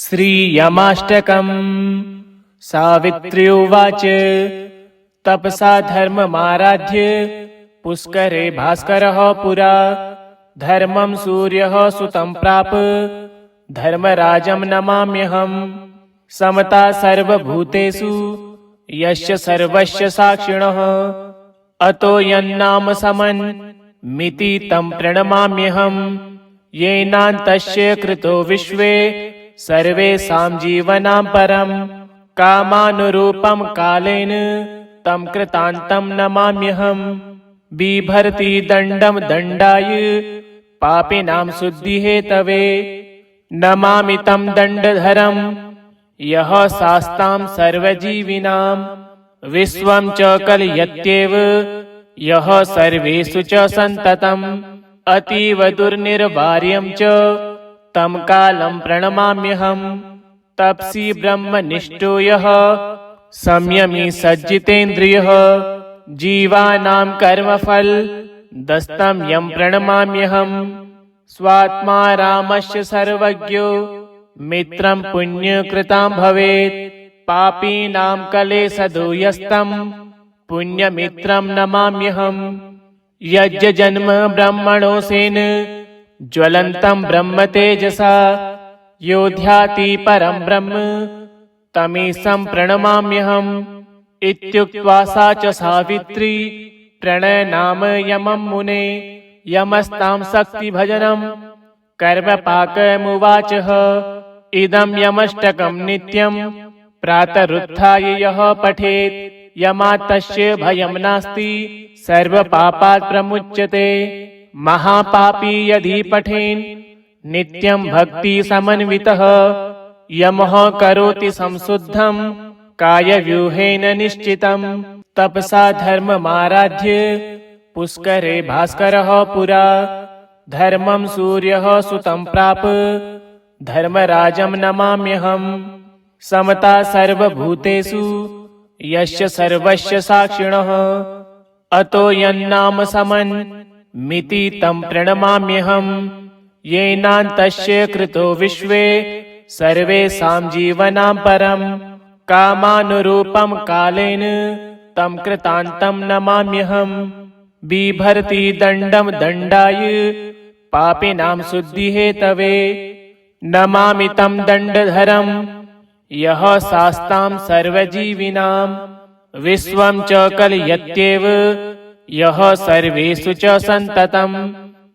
श्रीयमाष्टकम्। सावित्री उवाच तपसा धर्ममाराध्य पुष्करे भास्करः पुरा धर्मं सूर्यः सुतं प्राप धर्मराजं नमाम्यहम्। समता सर्वभूतेषु यस्य सर्वस्य साक्षिणः अतो यन्नाम समन् मिति तं प्रणमाम्यहम्। येनान्तस्य कृतो विश्वे सर्वेषां जीवनां परम् कामानुरूपं कालेन तं कृतान्तं नमाम्यहम्। बिभर्ति दण्डं दण्डाय पापिनां शुद्धिहेतवे नमामि तं दण्डधरम् यः शास्तां सर्वजीविनां। विश्वं च कलयत्येव यः सर्वेषु च सन्ततम् अतीव दुर्निर्वार्यं च तं कालं प्रणमाम्यहम्। तपसी ब्रह्मनिष्ठो यः संयमी सज्जितेन्द्रियः जीवानां कर्मफल दस्तं यं प्रणमाम्यहम्। स्वात्मा रामस्य सर्वज्ञो मित्रं पुण्यकृतां भवेत् पापीनां कलेशदो यस्तं पुण्यमित्रं नमाम्यहम्। यज्जन्म ब्रह्मणोऽसेन ज्वलन्तं ब्रह्म तेजसा योध्याति परं ब्रह्म तमीशं प्रणमाम्यहम्। इत्युक्त्वा सा च सावित्री प्रणयनाम यमं मुने यमस्तां शक्तिभजनं कर्मपाकमुवाचः। इदं यमष्टकं नित्यं प्रातरुत्थाय यः पठेत् यमात् तस्य भयं नास्ति सर्वपापात् प्रमुच्यते। महापापी यदि पठेन् नित्यं भक्तिसमन्वितः यमः करोति संशुद्धं कायव्यूहेन निश्चितं। तपसा धर्ममाराध्य पुष्करे भास्करः पुरा धर्मं सूर्यः सुतं प्राप धर्मराजं नमाम्यहम्। समता सर्वभूतेषु यस्य सर्वस्य साक्षिणः अतो यन्नाम समन् मिति तं प्रणमाम्यहम्। येनान्तस्य कृतो विश्वे सर्वेषां जीवनां परम् कामानुरूपं कालेन तं कृतान्तं नमाम्यहम्। बिभर्ति दण्डं दण्डाय पापिनां शुद्धिहेतवे नमामि तं दण्डधरम् यः शास्तां सर्वजीविनां। विश्वं च कलयत्येव यः सर्वेषु च सन्ततम्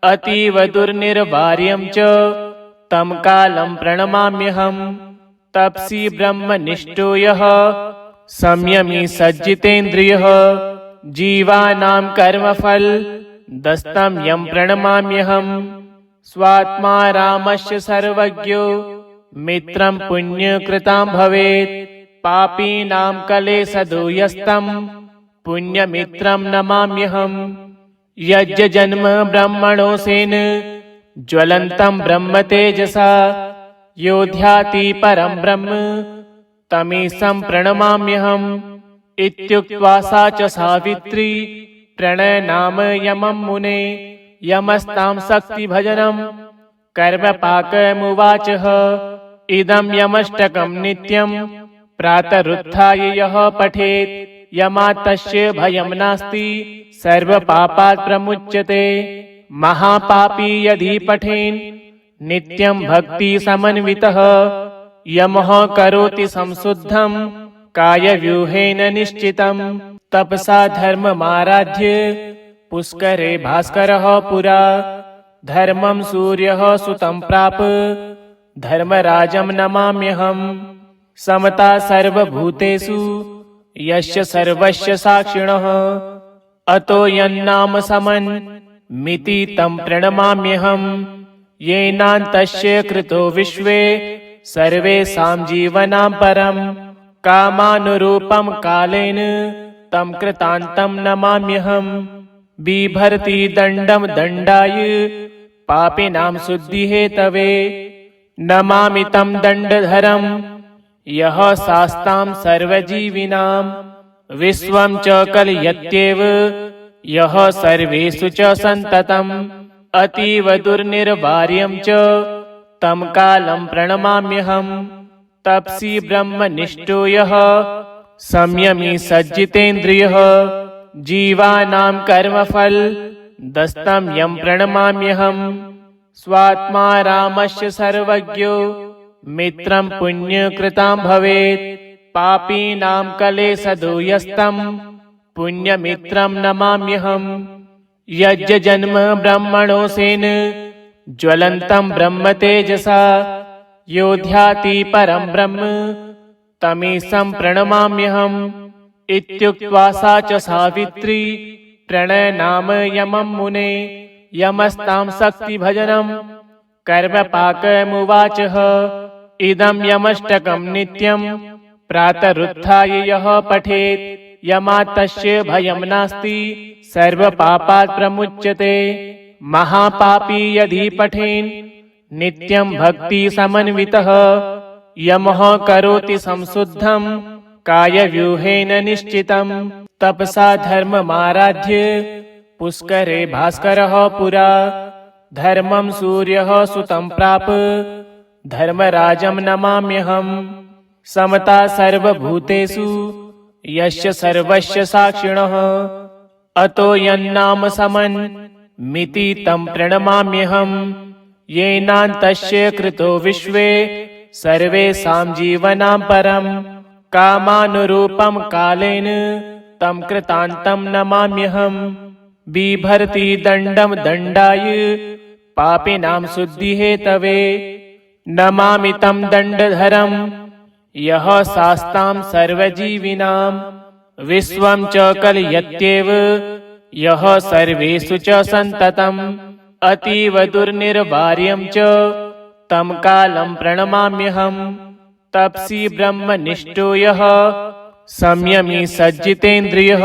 अतीव दुर्निर्वार्यं च तं कालं प्रणमाम्यहम्। तपसी ब्रह्मनिष्ठो यः संयमी सज्जितेन्द्रियः जीवानां कर्मफल दस्तं यं प्रणमाम्यहम्। स्वात्मा रामस्य सर्वज्ञो मित्रं पुण्यकृतां भवेत् पापीनां कलेशदो यस्तं पुण्यमित्रं नमाम्यहम्। यज्जन्म ब्रह्मणोऽसेन ज्वलन्तं ब्रह्म तेजसा योध्याति परं ब्रह्म तमीशं प्रणमाम्यहम्। इत्युक्त्वा सा च सावित्री प्रणयनाम यमं मुने यमस्तां शक्तिभजनं कर्मपाकमुवाचः। इदं यमष्टकं नित्यं प्रातरुत्थाय यः पठेत् यमात् तस्य भयं नास्ति सर्वपापात् प्रमुच्यते। महापापी यदि पठेन् नित्यं भक्तिसमन्वितः यमः करोति संशुद्धं कायव्यूहेन निश्चितं। तपसा धर्ममाराध्य पुष्करे भास्करः पुरा धर्मं सूर्यः सुतं प्राप धर्मराजं नमाम्यहम्। समता सर्वभूतेषु यस्य सर्वस्य साक्षिणः अतो यन्नाम समन् मिति तं प्रणमाम्यहम्। येनान्तस्य कृतो विश्वे सर्वेषां जीवनां परम् कामानुरूपं कालेन तं कृतान्तं नमाम्यहम्। बिभर्ति दण्डं दण्डाय पापिनां शुद्धिहेतवे नमामि तं दण्डधरम् यः शास्तां सर्वजीविनां। विश्वं च कलयत्येव यः सर्वेषु च सन्ततम् अतीव दुर्निर्वार्यं च तं कालं प्रणमाम्यहम्। तपसी ब्रह्मनिष्ठो यः संयमी सज्जितेन्द्रियः जीवानां कर्मफल दस्तं यं प्रणमाम्यहम् स्वात्मा रामस्य सर्वज्ञो मित्रं पुण्यकृतां भवेत् पापीनां कलेशदो यस्तं पुण्यमित्रं नमाम्यहम् यज्जन्म ब्रह्मणोऽसेन ज्वलन्तं ब्रह्म तेजसा योध्याति परं ब्रह्म तमीशं प्रणमाम्यहम् इत्युक्त्वा सा च सावित्री प्रणयनाम यमं मुने यमस्तां शक्तिभजनं कर्मपाकमुवाचः इदं यमष्टकं नित्यं प्रातरुत्थाय यः पठेत् यमात् तस्य भयं नास्ति सर्वपापात् प्रमुच्यते महापापी यदि पठेन् नित्यं भक्ति समन्वितः यमः करोति संशुद्धं कायव्यूहेन निश्चितं तपसा धर्ममाराध्य पुष्करे भास्करः पुरा धर्मं सूर्यः सुतं प्राप धर्मराजं नमाम्यहम् समता सर्वभूतेषु यस्य सर्वस्य साक्षिणः अतो यन्नाम समन् मिति तं प्रणमाम्यहम् येनान्तस्य कृतो विश्वे सर्वेषां जीवनां परं कामानुरूपं कालेन तं कृतान्तं नमाम्यहम् बिभर्ति दण्डं दण्डाय पापिनां शुद्धिहेतवे नमामि तं दण्डधरं यः शास्तां सर्वजीविनां विश्वं च कलयत्येव यः सर्वेषु च सन्ततम् अतीव दुर्निर्वार्यं च तं कालं प्रणमाम्यहम् तपसी ब्रह्मनिष्ठो यः संयमी सज्जितेन्द्रियः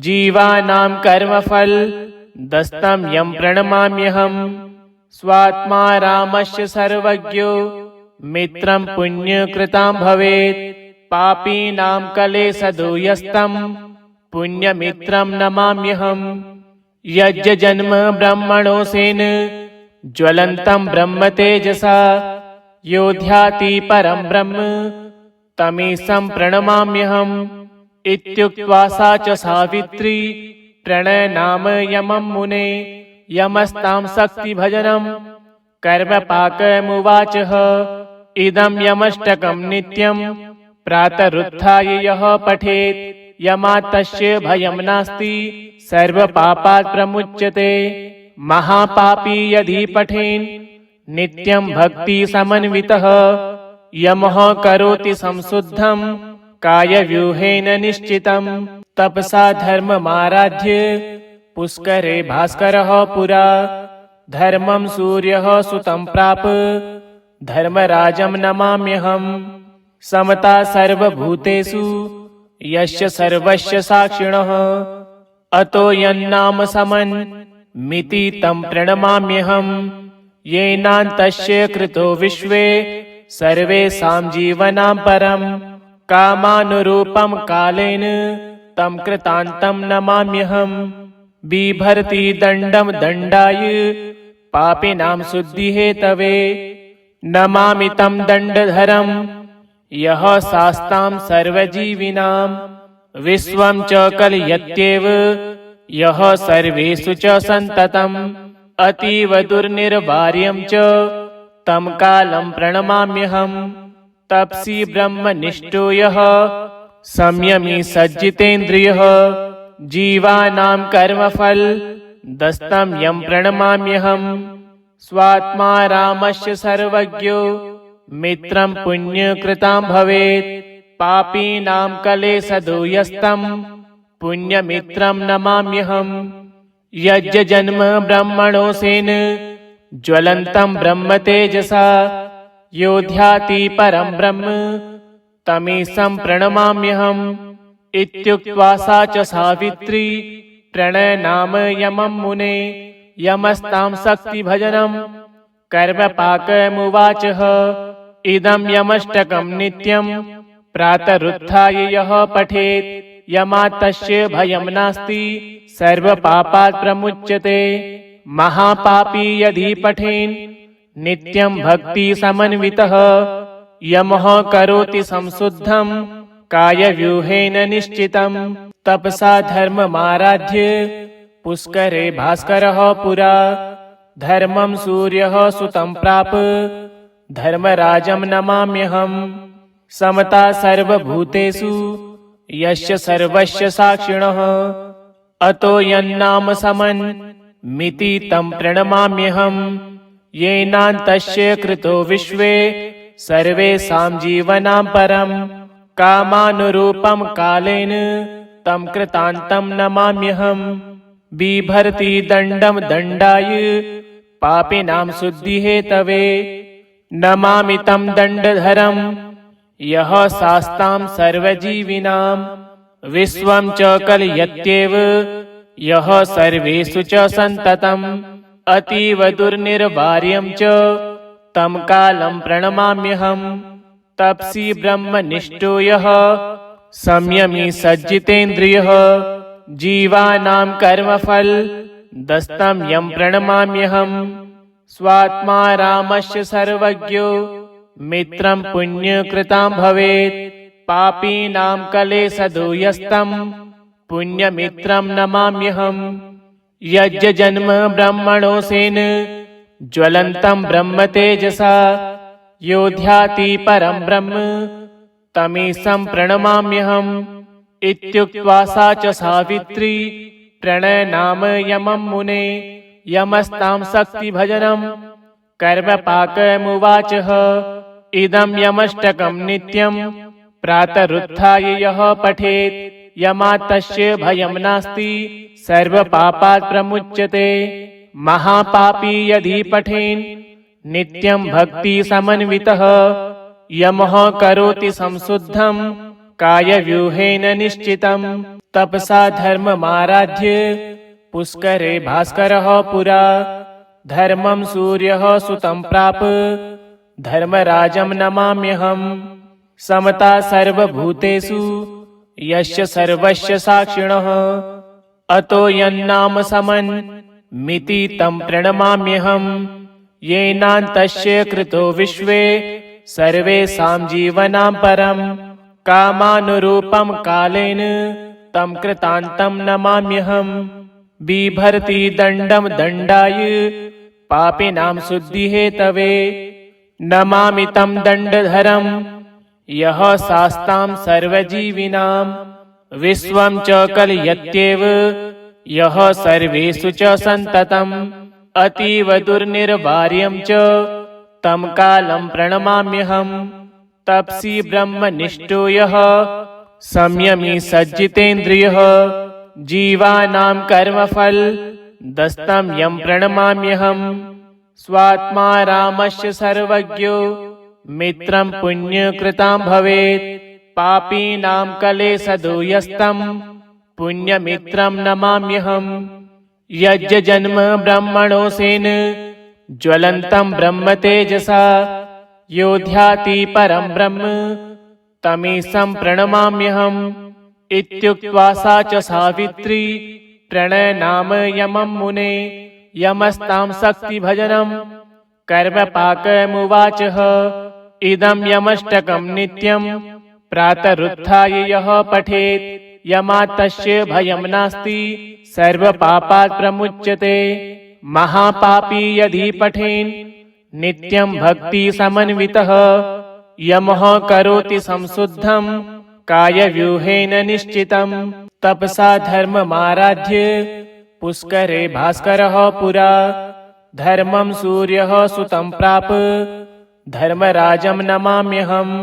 जीवानां कर्मफल दस्तं यं प्रणमाम्यहम् स्वात्मा रामस्य सर्वज्ञो मित्रं पुण्यकृतां भवेत् पापीनां कलेशदो यस्तं पुण्यमित्रं नमाम्यहम् यज्जन्म ब्रह्मणोऽसेन ज्वलन्तं ब्रह्म तेजसा योध्याति परं ब्रह्म तमीशं प्रणमाम्यहम् इत्युक्त्वा सा च सावित्री प्रणयनाम यमं मुने यमस्तां शक्तिभजनं कर्मपाकमुवाचः इदं यमष्टकं नित्यं प्रातरुत्थाय यः पठेत् यमात् तस्य भयं नास्ति सर्वपापात् प्रमुच्यते महापापी यदि पठेन् नित्यं भक्ति समन्वितः यमः करोति संशुद्धं कायव्यूहेन निश्चितं तपसा धर्ममाराध्य पुष्करे भास्करः पुरा धर्मं सूर्यः सुतं प्राप धर्मराजं नमाम्यहम् समता सर्वभूतेषु यस्य सर्वस्य साक्षिणः अतो यन्नाम समन् मिति तं प्रणमाम्यहम् येनान्तस्य कृतो विश्वे सर्वेषां जीवनां परं कामानुरूपं कालेन तं कृतान्तं नमाम्यहम् बिभर्ति दण्डं दण्डाय पापिनां शुद्धिहेतवे नमामि तं दण्डधरं यः शास्तां सर्वजीविनां विश्वं च कलयत्येव यः सर्वेषु च सन्ततम् अतीव दुर्निर्वार्यं च तं कालं प्रणमाम्यहम् तपसी ब्रह्मनिष्ठो यः संयमी सज्जितेन्द्रियः जीवानां कर्मफल दस्तं यं प्रणमाम्यहम् स्वात्मा रामस्य सर्वज्ञो मित्रं पुण्यकृतां भवेत् पापीनां कलेशदो यस्तं पुण्यमित्रं नमाम्यहम् यज्जन्म ब्रह्मणोऽसेन ज्वलन्तं ब्रह्म तेजसा योध्याति परं ब्रह्म तमीशं प्रणमाम्यहम् इत्युक्त्वा सा च सावित्री प्रणयनाम यमं मुने यमस्तां शक्तिभजनं कर्मपाकमुवाचः इदं यमष्टकं नित्यं प्रातरुत्थाय यः पठेत् यमात् तस्य भयं नास्ति सर्वपापात् प्रमुच्यते महापापी यदि पठेन् नित्यं भक्ति समन्वितः यमः करोति संशुद्धं कायव्यूहेन निश्चितं तपसा धर्ममाराध्य पुष्करे भास्करः पुरा धर्मं सूर्यः सुतं प्राप धर्मराजं नमाम्यहम् समता सर्वभूतेषु यस्य सर्वस्य साक्षिणः अतो यन्नाम समन् मिति तं प्रणमाम्यहम् येनान्तस्य कृतो विश्वे सर्वेषां जीवनां परं कामानुरूपं कालेन तं कृतान्तं नमाम्यहम् बिभर्ति दण्डं दण्डाय पापिनां शुद्धिहेतवे नमामि तं दण्डधरं यः शास्तां सर्वजीविनां विश्वं च कलयत्येव यः सर्वेषु च सन्ततम् अतीव दुर्निर्वार्यं च तं कालं प्रणमाम्यहम् तपसी ब्रह्मनिष्ठो यः संयमी सज्जितेन्द्रियः जीवानां कर्मफल दस्तं यं प्रणमाम्यहम् स्वात्मा रामस्य सर्वज्ञो मित्रं पुण्यकृतां भवेत् पापीनां कलेशदो यस्तं पुण्यमित्रं नमाम्यहम् यज्जन्म ब्रह्मणोऽसेन ज्वलन्तं ब्रह्म तेजसा योध्याति परं ब्रह्म तमीशं प्रणमाम्यहम् इत्युक्त्वा सा च सावित्री प्रणयनाम यमं मुने यमस्तां शक्तिभजनं कर्मपाकमुवाचः इदं यमष्टकं नित्यं प्रातरुत्थाय यः पठेत् यमात् तस्य भयं नास्ति सर्वपापात् प्रमुच्यते महापापी यदि पठेन् नित्यं भक्तिसमन्वितः यमः करोति संशुद्धं कायव्यूहेन निश्चितं तपसा धर्ममाराध्य पुष्करे भास्करः पुरा धर्मं सूर्यः सुतं प्राप धर्मराजं नमाम्यहम् समता सर्वभूतेषु यस्य सर्वस्य साक्षिणः अतो यन्नाम समन् मिति तं प्रणमाम्यहम् येनान्तस्य कृतो विश्वे सर्वेषां जीवनां परं कामानुरूपं कालेन तं कृतान्तं नमाम्यहम् बिभर्ति दण्डं दण्डाय पापिनां शुद्धिहेतवे नमामि तं दण्डधरं यः शास्तां सर्वजीविनां विश्वं च कलयत्येव यः सर्वेषु च सन्ततम् अतीव दुर्निर्वार्यं च तं कालं प्रणमाम्यहम् तपसी ब्रह्मनिष्ठो यः संयमी सज्जितेन्द्रियः जीवानां कर्मफल दस्तं यं प्रणमाम्यहम् स्वात्मा रामस्य सर्वज्ञो मित्रं पुण्यकृतां भवेत् पापीनां कलेशदो यस्तं पुण्यमित्रं नमाम्यहम् यज्जन्म ब्रह्मणोऽसेन ज्वलन्तं ब्रह्म तेजसा योध्याति परं ब्रह्म तमीशं प्रणमाम्यहम् इत्युक्त्वा सा च सावित्री प्रणयनाम यमं मुने यमस्तां शक्तिभजनं कर्मपाकमुवाचः इदं यमष्टकं नित्यं प्रातरुत्थाय यः पठेत् यमात् तस्य भयं नास्ति सर्वपापात् प्रमुच्यते महापापी यदि पठेन् नित्यं भक्तिसमन्वितः यमः करोति संशुद्धं कायव्यूहेन निश्चितं तपसा धर्ममाराध्य पुष्करे भास्करः पुरा धर्मं सूर्यः सुतं प्राप धर्मराजं नमाम्यहम्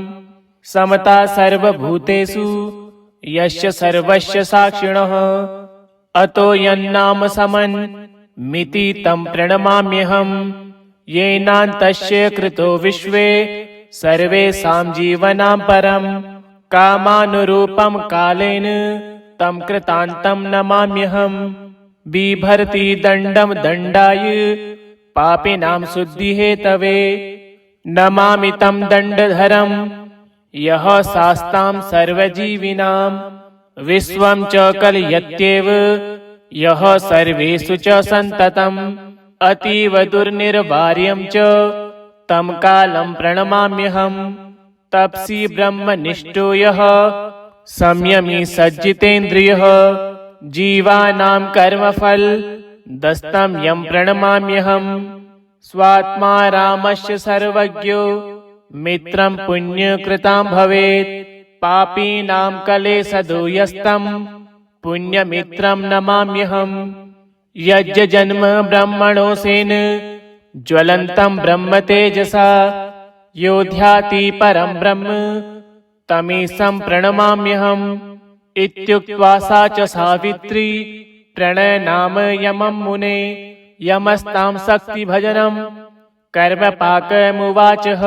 समता सर्वभूतेषु यस्य सर्वस्य साक्षिणः अतो यन्नाम समन् मिति तं प्रणमाम्यहम् येनान्तस्य कृतो विश्वे सर्वेषां जीवनां परं कामानुरूपं कालेन तं कृतान्तं नमाम्यहम् बिभर्ति दण्डं दण्डाय पापिनां शुद्धिहेतवे नमामि तं दण्डधरं यः शास्तां सर्वजीविनां विश्वं च कलयत्येव यः सर्वेषु च सन्ततम् अतीव दुर्निर्वार्यं च तं कालं प्रणमाम्यहम् तपसी ब्रह्मनिष्ठो यः संयमी सज्जितेन्द्रियः जीवानां कर्मफल दस्तं यं प्रणमाम्यहम् स्वात्मा रामस्य सर्वज्ञो मित्रं पुण्यकृतां भवेत् पापीनां कलेशदो यस्तं पुण्यमित्रं नमाम्यहम् यज्जन्म ब्रह्मणोऽसेन ज्वलन्तं ब्रह्म तेजसा योध्याति परं ब्रह्म तमीशं प्रणमाम्यहम् इत्युक्त्वा सा च सावित्री प्रणयनाम यमं मुने यमस्तां शक्तिभजनं कर्मपाकमुवाचः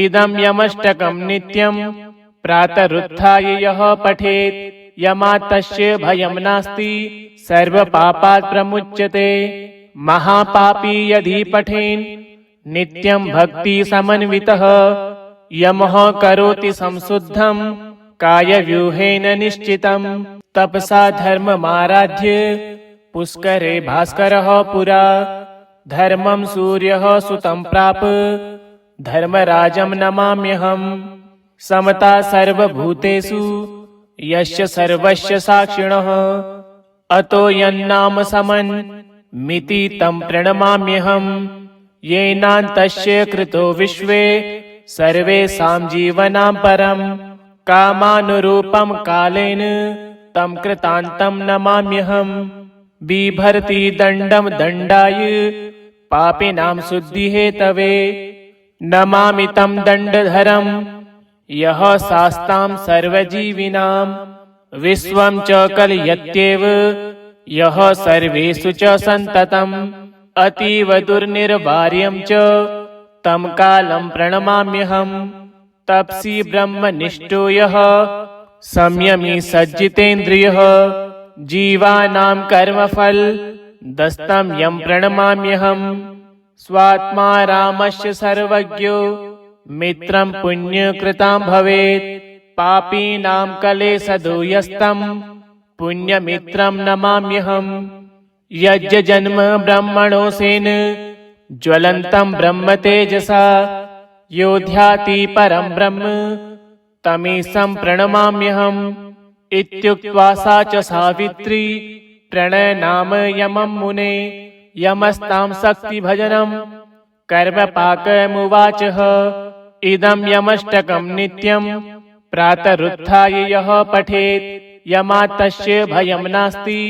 इदं यमष्टकं नित्यं प्रातरुत्थाय यः पठेत् यमात् तस्य भयं नास्ति सर्वपापात् प्रमुच्यते महापापी यदि पठेन् नित्यं भक्तिसमन्वितः यमः करोति संशुद्धं कायव्यूहेन निश्चितं तपसा धर्ममाराध्य पुष्करे भास्करः पुरा धर्मं सूर्यः सुतं प्राप धर्मराजं नमाम्यहम् समता सर्वभूतेषु यस्य सर्वस्य साक्षिणः अतो यन्नाम समन् मिति तं प्रणमाम्यहम् येनान्तस्य कृतो विश्वे सर्वेषां जीवनां परम् कामानुरूपं कालेन तं कृतान्तं नमाम्यहम् बिभर्ति दण्डं दण्डाय पापिनां शुद्धिहेतवे नमामि तं दण्डधरं यः शास्तां सर्वजीविनां विश्वं च कलयत्येव यः सर्वेषु च सन्ततम् अतीव दुर्निर्वार्यं च तं कालं प्रणमाम्यहम् तपसी ब्रह्मनिष्ठो यः संयमी सज्जितेन्द्रियः जीवानां कर्मफल दस्तं यं प्रणमाम्यहम् स्वात्मा रामस्य सर्वज्ञो मित्रं पुण्यकृतां भवेत् पापीनां कलेशदो यस्तं पुण्यमित्रं नमाम्यहम् यज्जन्म ब्रह्मणोऽसेन ज्वलन्तं ब्रह्म तेजसा योध्याति परं ब्रह्म तमीशं प्रणमाम्यहम् इत्युक्त्वा सा च सावित्री प्रणयनाम यमं मुने यमस्तां शक्तिभजनं कर्मपाकमुवाचः इदं यमष्टकं नित्यं प्रातरुत्थाय यः पठेत् यमात् तस्य भयं नास्ति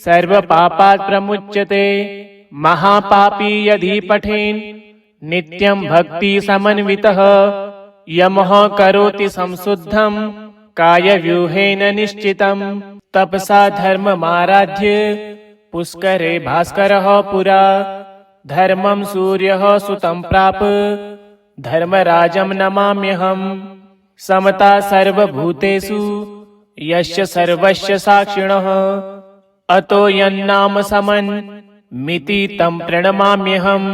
सर्वपापात् प्रमुच्यते महापापी यदि पठेन् नित्यं भक्तिसमन्वितः यमः करोति संशुद्धं कायव्यूहेन निश्चितं तपसा धर्ममाराध्य पुष्करे भास्करः पुरा धर्मं सूर्यः सुतं प्राप धर्मराजं नमाम्यहम् समता सर्वभूतेषु यस्य सर्वस्य साक्षिणः अतो यन्नाम समन् मिति तं प्रणमाम्यहम्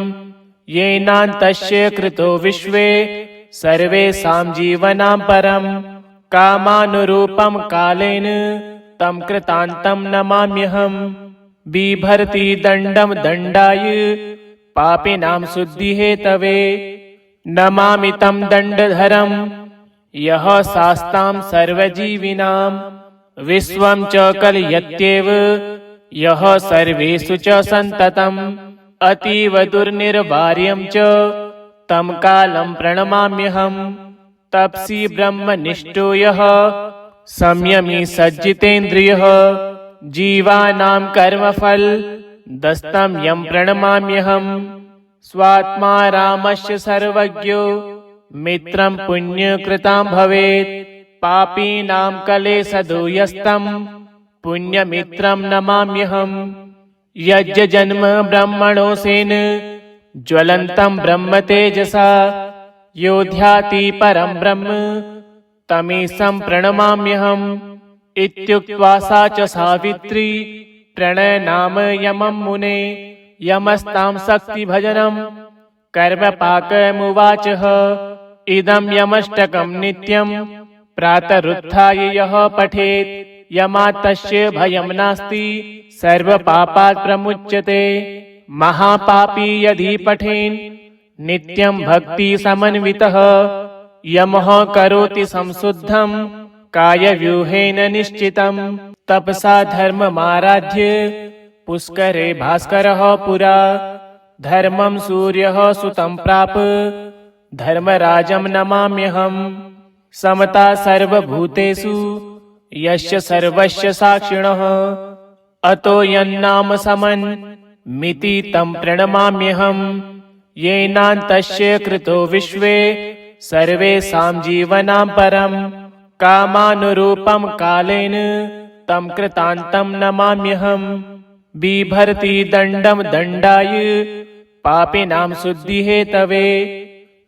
येनान्तस्य कृतो विश्वे सर्वेषां जीवनां परम् कामानुरूपं कालेन तं कृतान्तं नमाम्यहम् बिभर्ति दण्डं दण्डाय पापिनां शुद्धिहेतवे नमामि तं दण्डधरं यः शास्तां सर्वजीविनां विश्वं च कलयत्येव यः सर्वेषु च सन्ततम् अतीव दुर्निर्वार्यं च तं कालं प्रणमाम्यहम् तपसी ब्रह्मनिष्ठो यः संयमी सज्जितेन्द्रियः जीवानां कर्मफल दस्तं यं प्रणमाम्यहम् स्वात्मा रामस्य सर्वज्ञो मित्रं पुण्यकृतां भवेत् पापीनां कलेशदो यस्तं पुण्यमित्रं नमाम्यहम् यज्जन्म ब्रह्मणोऽसेन ज्वलन्तं ब्रह्म तेजसा योध्याति परं ब्रह्म तमीशं प्रणमाम्यहम् इत्युक्त्वा सा च सावित्री प्रणयनाम यमं मुने यमस्तां शक्तिभजनं कर्मपाकमुवाचः इदं यमष्टकं नित्यं प्रातरुत्थाय यः पठेत् यमात् तस्य भयं नास्ति सर्वपापात् प्रमुच्यते महापापी यदि पठेन् नित्यं भक्तिसमन्वितः यमः करोति संशुद्धं कायव्यूहेन निश्चितं तपसा धर्ममाराध्य पुष्करे भास्करः पुरा धर्मं सूर्यः सुतं प्राप धर्मराजं नमाम्यहम् समता सर्वभूतेषु यस्य सर्वस्य साक्षिणः अतो यन्नाम समन् मिति तं प्रणमाम्यहम् येनान्तस्य कृतो विश्वे सर्वेषां जीवनां परम् कामानुरूपं कालेन तं कृतान्तं नमाम्यहम् बिभर्ति दण्डं दण्डाय पापिनां शुद्धिहेतवे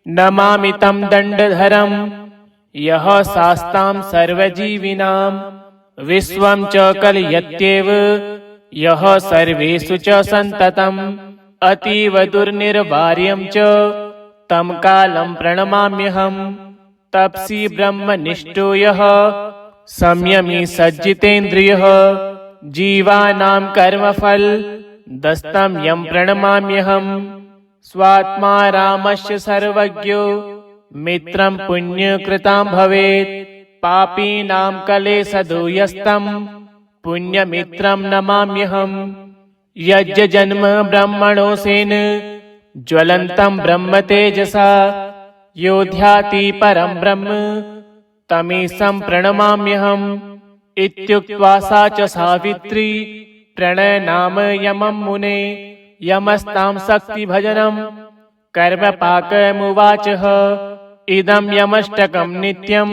नमामि तं दण्डधरं यः शास्तां सर्वजीविनां विश्वं च कलयत्येव यः सर्वेषु च सन्ततम् अतीव दुर्निर्वार्यं च तं कालं प्रणमाम्यहम् तपसी ब्रह्मनिष्ठो यः संयमी सज्जितेन्द्रियः जीवानां कर्मफल दस्तं यं प्रणमाम्यहम् स्वात्मा रामस्य सर्वज्ञो मित्रं पुण्यकृतां भवेत् पापीनां कलेशदो पुण्यमित्रं नमाम्यहम् यज्जन्म ब्रह्मणोऽसेन ज्वलन्तं ब्रह्म तेजसा योध्याति परं ब्रह्म तमीशं प्रणमाम्यहम् इत्युक्त्वा सा च सावित्री प्रणयनाम यमं मुने यमस्तां शक्तिभजनं कर्मपाकमुवाचः इदं यमष्टकं नित्यं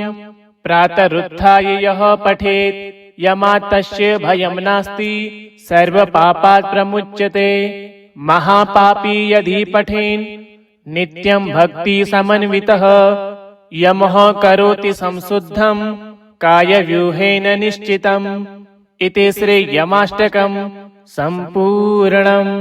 प्रातरुत्थाय यः पठेत् यमात् तस्य भयं नास्ति सर्वपापात् प्रमुच्यते महापापी यदि पठेन् नित्यं भक्ति समन्वितः यमः करोति संशुद्धं कायव्यूहेन निश्चितम् इति श्री यमाष्टकं सम्पूर्णम्।